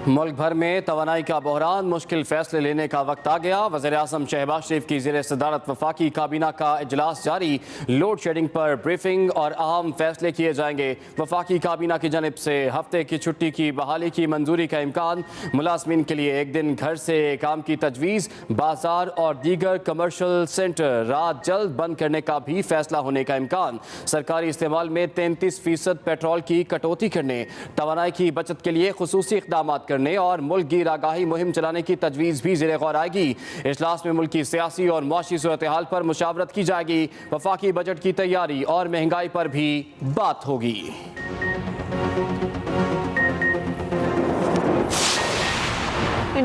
मुल्क भर में तवानाई का बहरान, मुश्किल फैसले लेने का वक्त आ गया। वज़ीर-ए-आज़म शहबाज शरीफ की ज़ेर सदारत वफाकी काबीना का इजलास जारी। लोड शेडिंग पर ब्रीफिंग और अहम फैसले किए जाएंगे। वफाकी काबीना की जानिब से हफ्ते की छुट्टी की बहाली की मंजूरी का इम्कान, मुलाजमीन के लिए एक दिन घर से काम की तजवीज़, बाजार और दीगर कमर्शल सेंटर रात जल्द बंद करने का भी फैसला होने का इम्कान, सरकारी इस्तेमाल में 33% पेट्रोल की कटौती करने, तवानाई की बचत के लिए खुसूसी इक़दाम करने और मुल्क गिर आगाही मुहिम चलाने की तजवीज़ भी ज़ेर गौर आएगी। इजलास में मुल्क की सियासी और मुआशी सूरत हाल पर मुशावरत की जाएगी। वफाकी बजट की तैयारी और महंगाई पर भी बात होगी।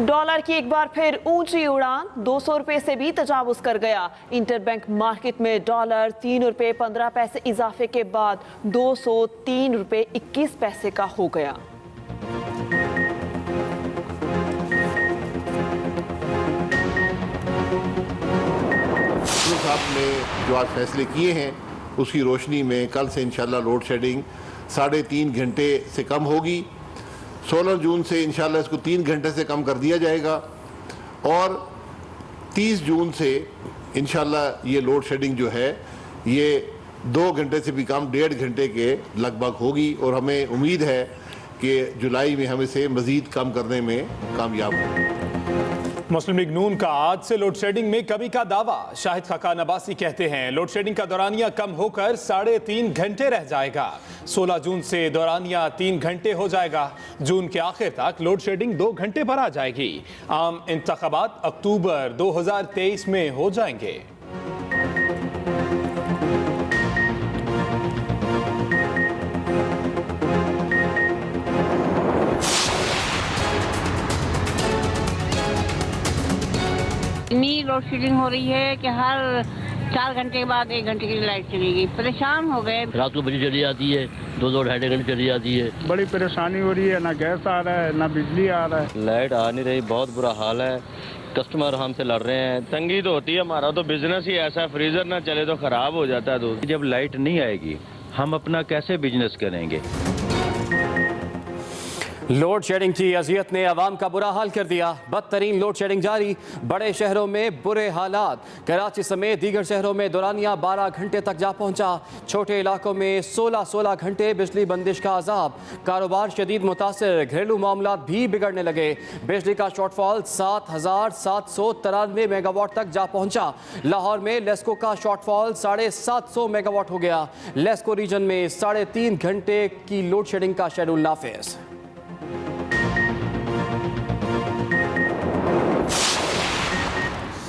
डॉलर की एक बार फिर ऊंची उड़ान, 200 रुपए से भी तजावुज कर गया। इंटरबैंक मार्केट में डॉलर 3 रुपए 15 पैसे इजाफे के बाद 203 रुपए 21 पैसे का हो गया। साहब ने जो आज फैसले किए हैं उसकी रोशनी में कल से इंशाल्लाह लोड शेडिंग 3.5 घंटे से कम होगी। 16 जून से इंशाल्लाह इसको 3 घंटे से कम कर दिया जाएगा और 30 जून से इंशाल्लाह ये लोड शेडिंग जो है ये 2 घंटे से भी कम 1.5 घंटे के लगभग होगी और हमें उम्मीद है कि जुलाई में हम इसे मज़ीद कम करने में कामयाब होंगे। मुस्लिम लीग नून का आज से लोड शेडिंग में कमी का दावा। शाहिद खाकान अब्बासी कहते हैं लोड शेडिंग का दौरानिया कम होकर 3.5 घंटे रह जाएगा। 16 जून से दौरानिया 3 घंटे हो जाएगा। जून के आखिर तक लोड शेडिंग 2 घंटे पर आ जाएगी। आम इंतखाबात अक्टूबर 2023 में हो जाएंगे। इतनी लोड शेडिंग हो रही है कि हर 4 घंटे के बाद 1 घंटे की लाइट चलेगी। परेशान हो गए। रात को बजे चली जाती है, 2-2 ढाई घंटे चली जाती है। बड़ी परेशानी हो रही है, ना गैस आ रहा है ना बिजली आ रहा है। लाइट आ नहीं रही, बहुत बुरा हाल है। कस्टमर हमसे लड़ रहे हैं, तंगी तो होती है। हमारा तो बिजनेस ही ऐसा, फ्रीजर ना चले तो खराब हो जाता है दूध। जब लाइट नहीं आएगी हम अपना कैसे बिजनेस करेंगे। लोड शेडिंग की अजियत ने अवाम का बुरा हाल कर दिया। बदतरीन लोड शेडिंग जारी, बड़े शहरों में बुरे हालात। कराची समेत दीगर शहरों में दौरानिया 12 घंटे तक जा पहुंचा। छोटे इलाकों में 16 घंटे बिजली बंदिश का अजाब। कारोबार शदीद मुतासर, घरेलू मामला भी बिगड़ने लगे। बिजली का शॉर्टफॉल 7,793 मेगावाट तक जा पहुंचा। लाहौर में लेस्को का शॉर्टफॉल 750 मेगावाट हो गया। लेस्को रीजन में 3.5 घंटे की लोड शेडिंग का शेड्यूल नाफिज।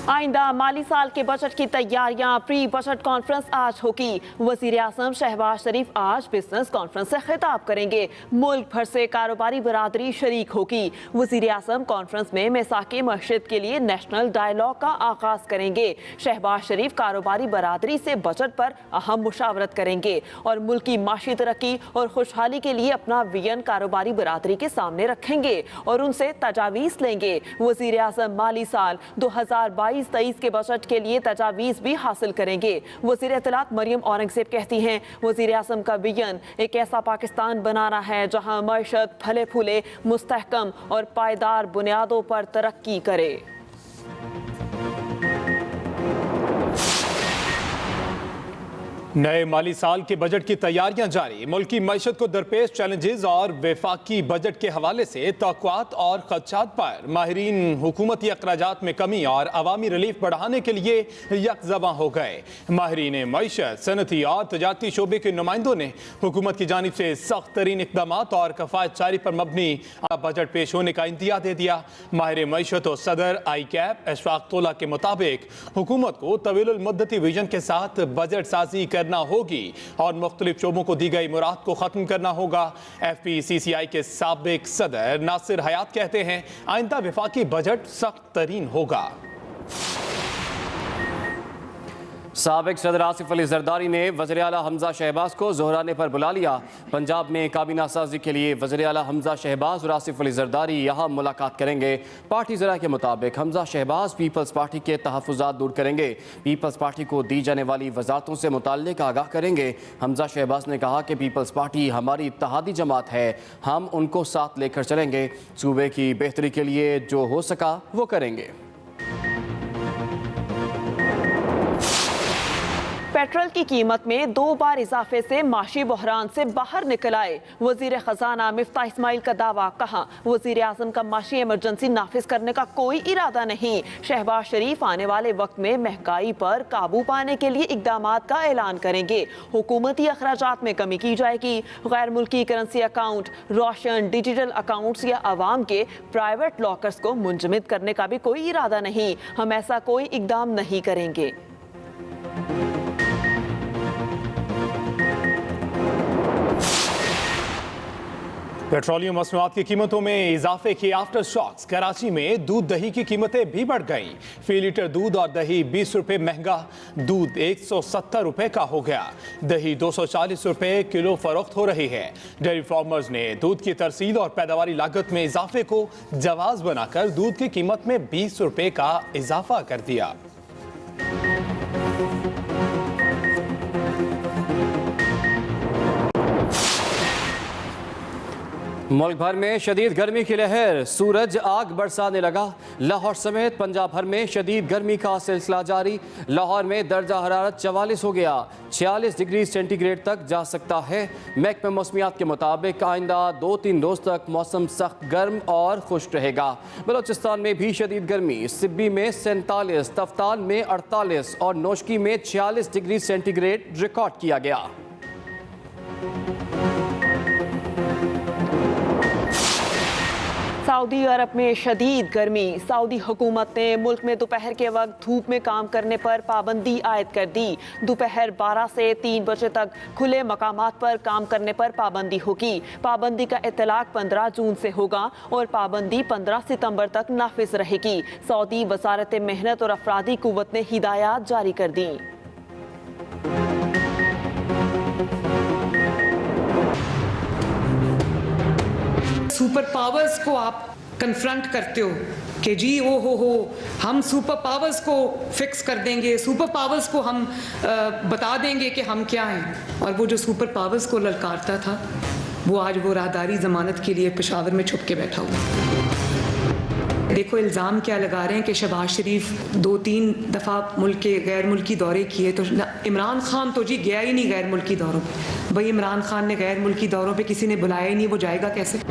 आइंदा माली साल के बजट की तैयारियां, प्री बजट कॉन्फ्रेंस आज होगी। वज़ीर-ए-आज़म शहबाज शरीफ आज बिजनेस कॉन्फ्रेंस से खिताब करेंगे। मुल्क भर से कारोबारी बरादरी शरीक होगी। वज़ीर-ए-आज़म कॉन्फ्रेंस में मिसाक़े मस्जिद के लिए नेशनल डायलॉग का आगाज करेंगे। शहबाज शरीफ कारोबारी बरादरी से बजट पर अहम मुशावरत करेंगे और मुल्क की माशी तरक्की और खुशहाली के लिए अपना विजन कारोबारी बरादरी के सामने रखेंगे और उनसे तजावीज़ लेंगे। वज़ीर-ए-आज़म माली साल 2022-23 के बजट के लिए तजावीज़ भी हासिल करेंगे। वज़ीर इत्तलात मरियम औरंगज़ेब कहती हैं वज़ीर-ए-आज़म का विजन एक ऐसा पाकिस्तान बनाना है जहां मईशत फले फूले, मुस्तहकम और पायदार बुनियादों पर तरक्की करे। नए माली साल के बजट की तैयारियां जारी। मुल्क की मईशत को दरपेश चैलेंजेस और वफाकी बजट के हवाले से तवक्कुआत और खदशात पर माहिरीन हुकूमती अखराजात में कमी और अवामी रिलीफ बढ़ाने के लिए यकजमा हो गए। माहिरीन मईशत, सनती और तजारती शोबे के नुमाइंदों ने हुकूमत की जानिब से सख्त तरीन इकदाम और कफायत जारी पर मबनी बजट पेश होने का इंतज़ार दे दिया। माहिर मईशत और सदर ICAP अशफाक तोला के मुताबिक हुकूमत को तवील मुद्दती विजन के साथ बजट साजी करना होगी और मुख्तलिफ शोबों को दी गई मुराद को खत्म करना होगा। FPCCI के साबिक सदर नासिर हयात कहते हैं आइंदा वफाकी बजट सख्त तरीन होगा। साबिक सदर आसिफ अली जरदारी ने वज़ीर आला हमजा शहबाज को ज़ोहराने पर बुला लिया। पंजाब में काबीना साजी के लिए वज़ीर आला हमजा शहबाज और आसिफ अली जरदारी यहाँ मुलाकात करेंगे। पार्टी ज़रा के मुताबिक हमजा शहबाज पीपल्स पार्टी के तहफ़्फ़ुज़ात दूर करेंगे, पीपल्स पार्टी को दी जाने वाली वज़ारतों से मुताल्लिक़ आगाह करेंगे। हमजा शहबाज ने कहा कि पीपल्स पार्टी हमारी इत्तेहादी जमात है, हम उनको साथ लेकर चलेंगे, सूबे की बेहतरी के लिए जो हो सका वो करेंगे। पेट्रोल की कीमत में 2 बार इजाफे से माशी बहरान से बाहर निकल आए वजीर खजाना मिफ्ताह इस्माइल का दावा। कहा वजीर आजम का माशी इमरजेंसी नाफिज करने का कोई इरादा नहीं। शहबाज शरीफ आने वाले वक्त में महंगाई पर काबू पाने के लिए इकदामात का ऐलान करेंगे। हुकूमती अखराजात में कमी की जाएगी। गैर मुल्की करेंसी अकाउंट, रोशन, डिजिटल अकाउंट्स या आवाम के प्राइवेट लॉकर्स को मुंजमद करने का भी कोई इरादा नहीं। हम ऐसा कोई इकदाम नहीं करेंगे। पेट्रोलियम मसनूआत की कीमतों में इजाफे के आफ्टर शॉक्स। कराची में दूध दही की कीमतें भी बढ़ गईं। फी लीटर दूध और दही 20 रुपए महंगा, दूध 170 रुपए का हो गया, दही 240 रुपए किलो फरोख्त हो रही है। डेयरी फार्मर्स ने दूध की तरसील और पैदावारी लागत में इजाफे को जवाज बनाकर दूध की कीमत में 20 रुपए का इजाफा कर दिया। मुल्क भर में शदीद गर्मी की लहर, सूरज आग बरसाने लगा। लाहौर समेत पंजाब भर में शदीद गर्मी का सिलसिला जारी। लाहौर में दर्जा हरारत 44 हो गया, 46 डिग्री सेंटीग्रेड तक जा सकता है। महकमा मौसमियात के मुताबिक आइंदा 2-3 रोज तक मौसम सख्त गर्म और खुश्क रहेगा। बलोचिस्तान में भी शदीद गर्मी, सिब्बी में 47, तफ्तान में 48 और नोशकी में 46 डिग्री सेंटीग्रेड रिकॉर्ड किया गया। सऊदी अरब में शदीद गर्मी। सऊदी हुकूमत ने मुल्क में दोपहर के वक्त धूप में काम करने पर पाबंदी आयद कर दी। दोपहर 12 से 3 बजे तक खुले मकामात पर काम करने पर पाबंदी होगी। पाबंदी का इतलाक 15 जून से होगा और पाबंदी 15 सितंबर तक नाफिज रहेगी। सऊदी वजारत मेहनत और अफरादी कुव्वत ने हिदायत जारी कर दी। सुपर पावर्स को आप कन्फ्रंट करते हो कि जी ओ हो हम सुपर पावर्स को फिक्स कर देंगे, सुपर पावर्स को हम बता देंगे कि हम क्या हैं। और वो जो सुपर पावर्स को ललकारता था वो आज वो राहदारी जमानत के लिए पेशावर में छुप के बैठा हुआ। देखो इल्ज़ाम क्या लगा रहे हैं कि शहबाज शरीफ 2-3 दफ़ा मुल्क के गैर मुल्की दौरे किए, तो इमरान खान तो जी गया ही नहीं गैर मुल्की दौरों पे। भाई इमरान खान ने गैर मुल्की दौरों पे किसी ने बुलाया ही नहीं, वो जाएगा कैसे?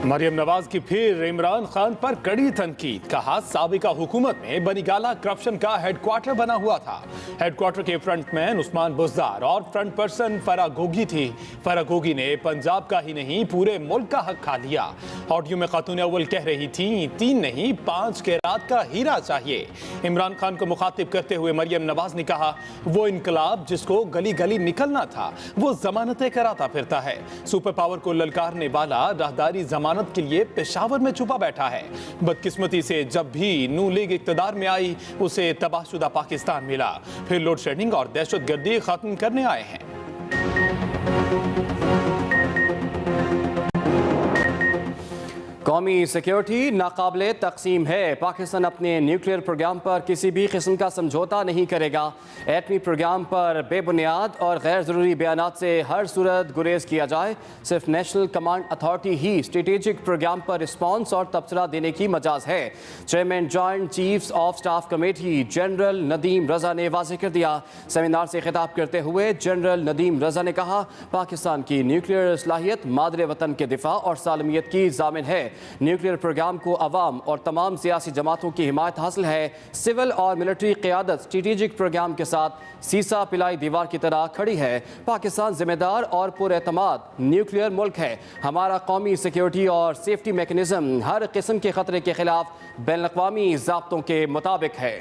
मरियम नवाज की फिर इमरान खान पर कड़ी तनकीद। कहा साबिका हुकूमत में बनीगाला करप्शन का हेडक्वार्टर बना हुआ था। हेडक्वार्टर के फ्रंटमैन उस्मान बुज़दार और फ्रंट पर्सन फराह गोगी थी। फराह गोगी ने पंजाब का ही नहीं पूरे मुल्क का हक खा लिया। ऑडियो में खातून अव्वल कह रही थी 3 नहीं 5 कैरात का हीरा चाहिए। इमरान खान को मुखातिब करते हुए मरियम नवाज ने कहा वो इनकलाब जिसको गली गली निकलना था वो जमानतें कराता फिरता है। सुपर पावर को ललकारने वाला राहदारी जमानत के लिए पेशावर में छुपा बैठा है। बदकिस्मती से जब भी नू लीग इक्तदार में आई उसे तबाहशुदा पाकिस्तान मिला। फिर लोड शेडिंग और दहशतगर्दी खत्म करने आए हैं। कौमी सिक्योरिटी नाकाबिले तकसीम है। पाकिस्तान अपने न्यूक्लियर प्रोग्राम पर किसी भी किस्म का समझौता नहीं करेगा। एटमी प्रोग्राम पर बेबुनियाद और गैर ज़रूरी बयानात से हर सूरत गुरेज किया जाए। सिर्फ नेशनल कमांड अथॉरिटी ही स्ट्रेटेजिक प्रोग्राम पर रिस्पॉन्स और तबसरा देने की मजाज है। Chairman joint chiefs of staff committee general Nadeem Raza ने वाज़ेह कर दिया। सेमिनार से खिताब करते हुए जनरल नदीम रजा ने कहा पाकिस्तान की न्यूक्लियर सलाहियत मादरे वतन के दिफा और सालमियत की जामिन है। न्यूक्लियर प्रोग्राम को अवाम और तमाम सियासी जमातों की हिमायत हासिल है। सिविल और मिलिट्री क़यादत स्ट्रेटेजिक प्रोग्राम के साथ सीसा पिलाई दीवार की तरह खड़ी है। पाकिस्तान जिम्मेदार और पुरएतमाद न्यूक्लियर मुल्क है। हमारा कौमी सिक्योरिटी और सेफ्टी मैकेनिज्म हर किस्म के खतरे के खिलाफ बैनुल-अक़वामी ज़ाब्तों के मुताबिक है।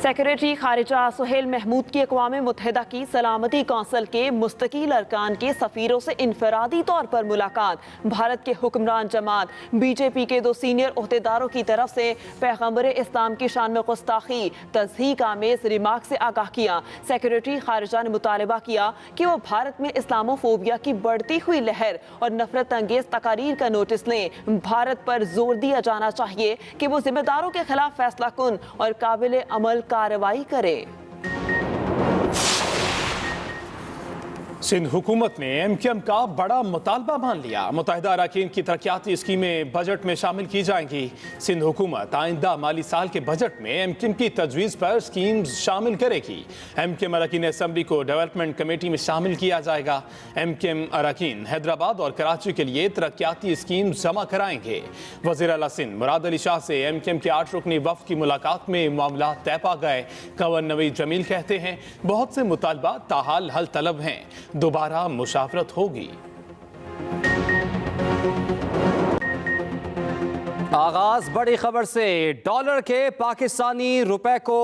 सेक्रेटरी खारिजा सुहेल महमूद की अक़वाम मुत्तहिदा की सलामती कौंसिल के मुस्तकिल अरकान के सफ़ीरों से इनफरादी तौर पर मुलाकात। भारत के हुक्मरान जमात बीजेपी के 2 सीनियर ओहदेदारों की तरफ से पैगम्बर इस्लाम की शान में गुस्ताखी तज़हीक आमेज़ रिमार्क से आगाह किया। सेक्रेटरी खारिजा ने मुतालबा किया कि वो भारत में इस्लामोफोबिया की बढ़ती हुई लहर और नफरत अंगेज तकारीर का नोटिस लें। भारत पर जोर दिया जाना चाहिए कि वो जिम्मेदारों के खिलाफ फैसला कुन और काबिल अमल कार्रवाई करे। सिंध हुकूमत ने एमकेएम का बड़ा मुतालबा मान लिया। मुत्तहिदा अराकीन की तरक्याती स्कीमें बजट में शामिल की जाएंगी। सिंध हुकूमत आइंदा माली साल के बजट में एमकेएम की तजवीज़ पर स्कीम शामिल करेगी। एमकेएम अराकीन असम्बली को डेवलपमेंट कमेटी में शामिल किया जाएगा। एमकेएम अराकीन हैदराबाद और कराची के लिए तरक्याती स्कीम जमा कराएंगे। वज़ीर आला सिंध मुराद अली शाह से एमकेएम के 8 रुकनी वफ़द की मुलाकात में मामला तय पा गए। गवर्नर नवीद जमील कहते हैं बहुत से मुतालबा ताहाल हल तलब हैं, दोबारा मुशावरत होगी। आगाज बड़ी खबर से। डॉलर के पाकिस्तानी रुपए को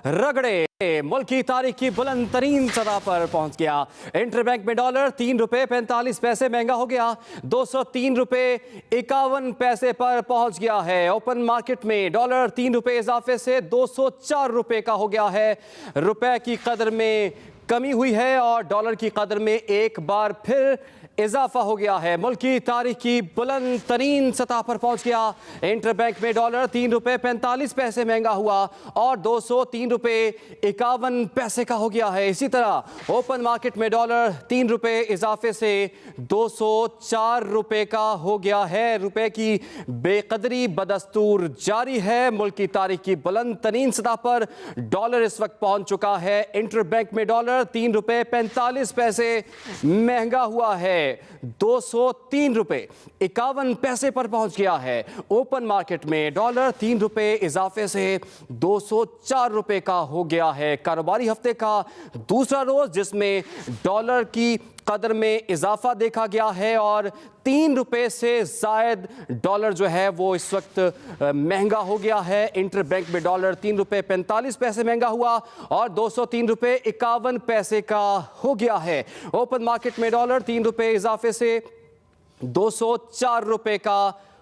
रगड़े मुल्क की तारीख की बुलंद तरीन सतह पर पहुंच गया। इंटरबैंक में डॉलर 3 रुपए 45 पैसे महंगा हो गया, 203 रुपए 51 पैसे पर पहुंच गया है। ओपन मार्केट में डॉलर 3 रुपए इजाफे से 204 रुपए का हो गया है। रुपए की कदर में कमी हुई है और डॉलर की कदर में एक बार फिर इजाफा हो गया है। मुल्क की तारीख की बुलंद तरीन सतह पर पहुंच गया। इंटरबैंक में डॉलर 3 रुपए 45 पैसे महंगा हुआ और 203 रुपए 51 पैसे का हो गया है। इसी तरह ओपन मार्केट में डॉलर 3 रुपए इजाफे से 204 रुपए का हो गया है। रुपए की बेकदरी बदस्तूर जारी है। मुल्क की तारीख की बुलंद तरीन सतह पर डॉलर इस वक्त पहुंच चुका है। इंटरबैंक में डॉलर 3 रुपए 45 पैसे महंगा हुआ है, 203 रुपए 51 पैसे पर पहुंच गया है। ओपन मार्केट में डॉलर 3 रुपए इजाफे से 204 रुपए का हो गया है। कारोबारी हफ्ते का दूसरा रोज जिसमें डॉलर की कदर में इजाफा देखा गया है और 3 रुपए से जायद डॉलर जो है वो इस वक्त महंगा हो गया है। इंटरबैंक में डॉलर 3 रुपए 45 पैसे महंगा हुआ और 203 रुपए 51 पैसे का हो गया है। ओपन मार्केट में डॉलर 3 रुपए इजाफे से 204 रुपए का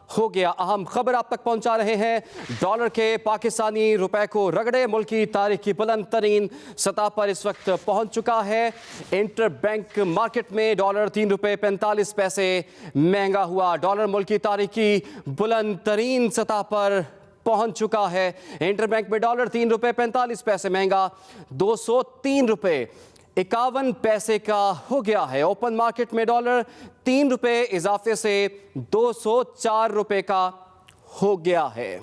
हो गया। अहम खबर आप तक पहुंचा रहे हैं। डॉलर के पाकिस्तानी रुपए को रगड़े मुल्क की तारीख की बुलंद तरीन सतह पर इस वक्त पहुंच चुका है। इंटरबैंक मार्केट में डॉलर 3 रुपए 45 पैसे महंगा हुआ। डॉलर मुल्क की तारीख की बुलंद तरीन सतह पर पहुंच चुका है। इंटरबैंक में डॉलर 3 रुपए 45 पैसे महंगा 203 रुपए 51 पैसे का हो गया है। ओपन मार्केट में डॉलर 3 रुपए इजाफे से 204 रुपए का हो गया है।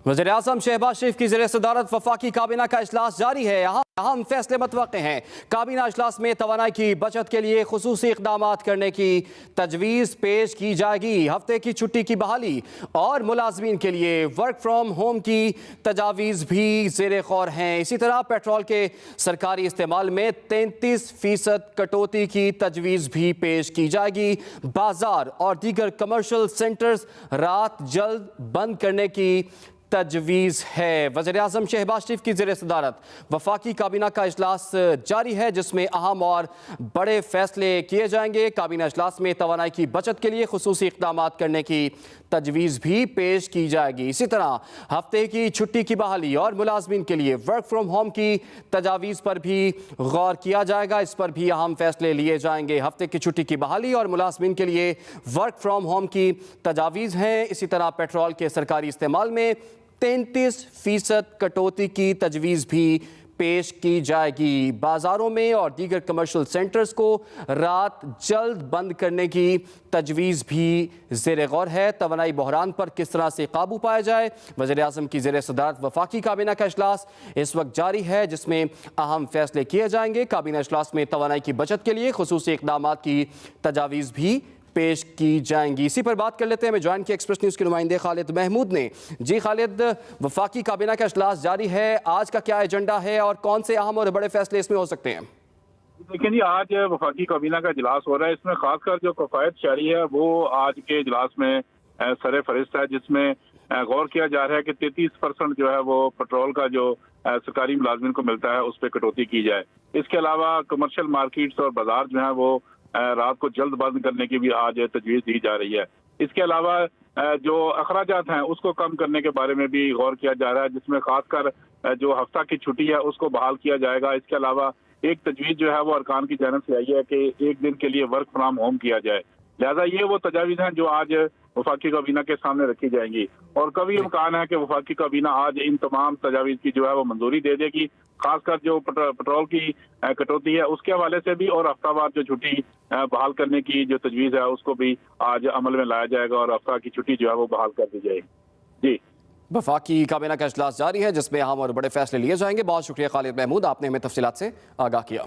वज़ीर आज़म शहबाज शरीफ की ज़ेर सदारत वफाकी काबीना का इजलास जारी है। अहम फैसले मतवक्के हैं। काबीना इजलास में तवानाई की बचत के लिए खुसूसी इक़दाम करने की तजवीज़ पेश की जाएगी। हफ्ते की छुट्टी की बहाली और मुलाजमीन के लिए वर्क फ्राम होम की तजावीज़ भी ज़ेर गौर हैं। इसी तरह पेट्रोल के सरकारी इस्तेमाल में 33% कटौती की तजवीज़ भी पेश की जाएगी। बाजार और दीगर कमर्शियल सेंटर्स रात जल्द बंद करने की तजवीज़ है। वज़ीर आज़म शहबाज शरीफ की ज़ेर सदारत वफाकी काबीना का इजलास जारी है जिसमें अहम और बड़े फैसले किए जाएंगे। काबीना इजलास में तवानाई की बचत के लिए खुसूसी इक़दाम करने की तजवीज़ भी पेश की जाएगी। इसी तरह हफ्ते की छुट्टी की बहाली और मुलाजमीन के लिए वर्क फ्राम होम की तजावीज़ पर भी गौर किया जाएगा। इस पर भी अहम फैसले लिए जाएंगे। हफ्ते की छुट्टी की बहाली और मुलाजमीन के लिए वर्क फ्राम होम की तजावीज़ हैं। इसी तरह पेट्रोल के सरकारी इस्तेमाल में 33% कटौती की तजवीज़ भी पेश की जाएगी। बाजारों में और दीगर कमर्शियल सेंटर्स को रात जल्द बंद करने की तजवीज़ भी ज़ेर गौर है। तवानाई बहरान पर किस तरह से काबू पाया जाए। वज़ीर आज़म की ज़ेर सदारत वफाकी काबीना का इजलास इस वक्त जारी है जिसमें अहम फैसले किए जाएंगे। काबीना इजलास में तवानाई की बचत के लिए खुसूसी इक़दाम की तजावीज़ भी पेश की जाएंगी। इसी पर बात कर लेते हैं। हमें ज्वाइन किया एक्सप्रेस न्यूज़ के नुमाइंदे खालिद महमूद ने। जी खालिद, वफाकी काबीना का इजलास जारी है, आज का क्या एजेंडा है और कौन से अहम और बड़े फैसले इसमें हो सकते हैं? देखिए जी, आज वफाकी काबीना का इजलास हो रहा है। इसमें खासकर जो कफायत शारी है वो आज के इजलास में सरे फरिस्त है, जिसमें गौर किया जा रहा है कि 33% जो है वो पेट्रोल का जो सरकारी मुलाजमिन को मिलता है उस पर कटौती की जाए। इसके अलावा कमर्शियल मार्केट्स और बाजार जो है वो रात को जल्द बंद करने की भी आज तजवीज़ दी जा रही है। इसके अलावा जो अखराजात हैं उसको कम करने के बारे में भी गौर किया जा रहा है, जिसमें खासकर जो हफ्ता की छुट्टी है उसको बहाल किया जाएगा। इसके अलावा एक तजवीज़ जो है वो अरकान की जानिब से आई है कि एक दिन के लिए वर्क फ्राम होम किया जाए। लिहाजा ये वो तजावीज़ हैं जो आज वफाकी काबीना के सामने रखी जाएंगी और कभी इम्कान है कि वफाकी काबीना आज इन तमाम तजावीज़ की जो है वो मंजूरी दे देगी, खासकर जो पेट्रोल की कटौती है उसके हवाले से भी, और हफ्तावार जो छुट्टी बहाल करने की जो तजवीज़ है उसको भी आज अमल में लाया जाएगा और हफ्ता की छुट्टी जो है वो बहाल कर दी जाएगी। जी, वफाकी काबीना का इजलास जारी है जिसमें अहम और बड़े फैसले लिए जाएंगे। बहुत शुक्रिया खालिद महमूद, आपने हमें तफसीलात से आगाह किया।